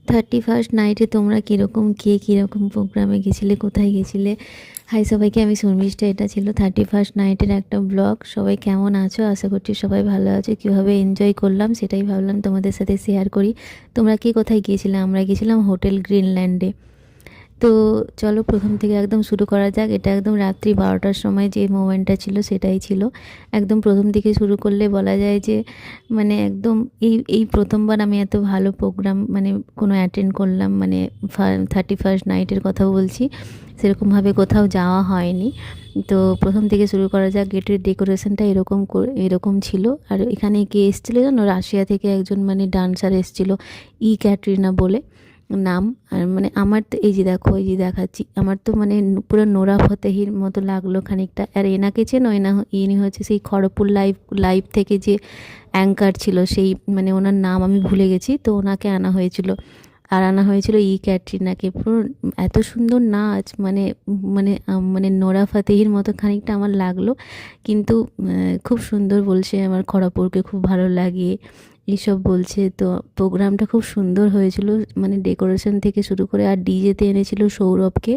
31st নাইটে তোমরা কীরকম, কে কীরকম প্রোগ্রামে গেছিলে, কোথায় গেছিলে? হাই সবাইকে, আমি শর্মিষ্ঠা। এটা ছিল 31st নাইটের একটা ব্লগ। সবাই কেমন আছো? আশা করছি সবাই ভালো আছো। কীভাবে এনজয় করলাম সেটাই ভাবলাম তোমাদের সাথে শেয়ার করি। তোমরা কে কোথায় গিয়েছিলে? আমরা গেছিলাম হোটেল গ্রিনল্যান্ডে। তো চলো প্রথম থেকে একদম শুরু করা যাক। এটা একদম রাত্রি 12টার সময় যে মোমেন্টটা ছিল সেটাই ছিল। একদম প্রথম থেকে শুরু করলে বলা যায় যে মানে একদম এই প্রথমবার আমি এত ভালো প্রোগ্রাম মানে কোনো অ্যাটেন্ড করলাম, মানে 31st নাইটের কথা বলছি। সেরকমভাবে কোথাও যাওয়া হয়নি। তো প্রথম থেকে শুরু করা যাক। গেটের ডেকোরেশনটা এরকম ছিল। আর এখানে কে এসেছিলো জানো? রাশিয়া থেকে একজন মানে ডান্সার এসেছিলো, ক্যাটরিনা বলে নাম। আর মানে আমার তো এই যে দেখো, এই যে দেখাচ্ছি, আমার তো মানে পুরো নোরা ফতেহির মতো লাগলো খানিকটা। আর এনাকে চেনো? ইনি হচ্ছে সেই খড়গপুর লাইভ থেকে যে অ্যাঙ্কার ছিল, সেই মানে ওনার নাম আমি ভুলে গেছি। তো ওনাকে আনা হয়েছিল, আর আনা হয়েছিল ক্যাটরিনাকে। পুরো এত সুন্দর নাচ, মানে মানে মানে নোরা ফতেহির মতো খানিকটা আমার লাগলো। কিন্তু খুব সুন্দর বলছে, আমার খড়গপুরকে খুব ভালো লাগে এইসব বলছে। তো প্রোগ্রামটা খুব সুন্দর হয়েছিল, মানে ডেকোরেশন থেকে শুরু করে। আর ডিজেতে এনেছিল সৌরভকে।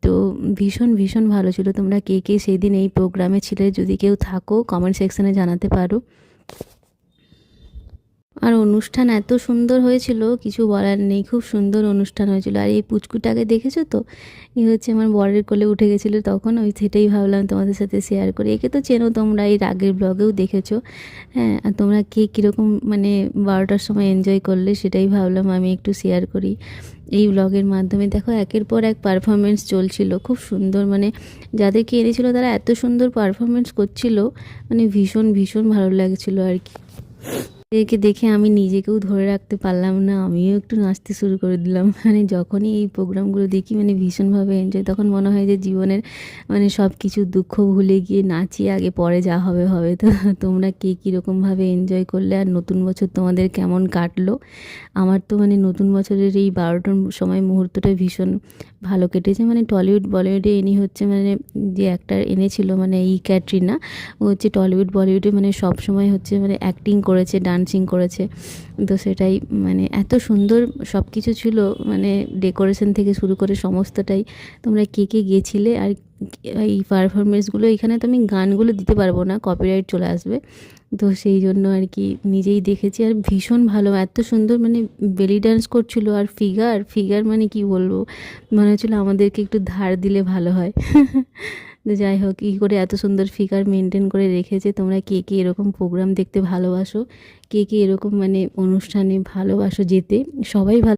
তো ভীষণ ভীষণ ভালো ছিল। তোমরা কে কে সেদিন এই প্রোগ্রামে ছিলে? যদি কেউ থাকো কমেন্ট সেকশানে জানাতে পারো। আর অনুষ্ঠান এত সুন্দর হয়েছিল, কিছু বলার নেই। খুব সুন্দর অনুষ্ঠান হয়েছিল। আর এই পুচকুটাকে দেখেছো তো? হচ্ছে আমার বরের কোলে উঠে গেছিলো তখন। সেটাই ভাবলাম তোমাদের সাথে শেয়ার করি। একে তো চেনো তোমরা, এর আগের ব্লগেও দেখেছো। হ্যাঁ, আর তোমরা কে কীরকম মানে 12টার সময় এনজয় করলে সেটাই ভাবলাম আমি একটু শেয়ার করি এই ব্লগের মাধ্যমে। দেখো একের পর এক পারফরমেন্স চলছিল, খুব সুন্দর। মানে যাদেরকে এনেছিল তারা এত সুন্দর পারফরমেন্স করছিল, মানে ভীষণ ভীষণ ভালো লাগছিলো আর কি। এদেরকে দেখে আমি নিজেকেও ধরে রাখতে পারলাম না, আমিও একটু নাচতে শুরু করে দিলাম। মানে যখনই এই প্রোগ্রামগুলো দেখি মানে ভীষণভাবে এনজয়, তখন মনে হয় যে জীবনের মানে সব কিছু দুঃখ ভুলে গিয়ে নাচি আগে, পরে যা হবে হবে। তো তোমরা কে কীরকমভাবে এনজয় করলে, আর নতুন বছর তোমাদের কেমন কাটলো? আমার তো মানে নতুন বছরের এই 12টার সময় মুহূর্তটা ভীষণ ভালো কেটেছে। মানে টলিউড বলিউডে ইনি হচ্ছে মানে যে অ্যাক্টার এনেছিল, মানে ক্যাটরিনা, ও হচ্ছে টলিউড বলিউডে মানে সব সময় হচ্ছে মানে অ্যাক্টিং করেছে, ডান্সিং করেছে। তো সেটাই মানে এত সুন্দর সব কিছু ছিল, মানে ডেকোরেশন থেকে শুরু করে সমস্তটাই। তোমরা কে কে গিয়েছিলে? আর এই পারফরমেন্সগুলো, এখানে তো আমি গানগুলো দিতে পারবো না, কপিরাইট চলে আসবে। তো সেই জন্য আর কি নিজেই দেখেছি। আর ভীষণ ভালো, এত সুন্দর মানে বেলি ডান্স করছিল। আর ফিগার মানে কি বলবো, মনে হচ্ছিলো আমাদেরকে একটু ধার দিলে ভালো হয়। তো যাই হোক, কী করে এত সুন্দর ফিগার মেনটেন করে রেখেছে। তোমরা কে কে এরকম প্রোগ্রাম দেখতে ভালোবাসো, কে কে এরকম মানে অনুষ্ঠানে ভালোবাসো যেতে? সবাই ভালো।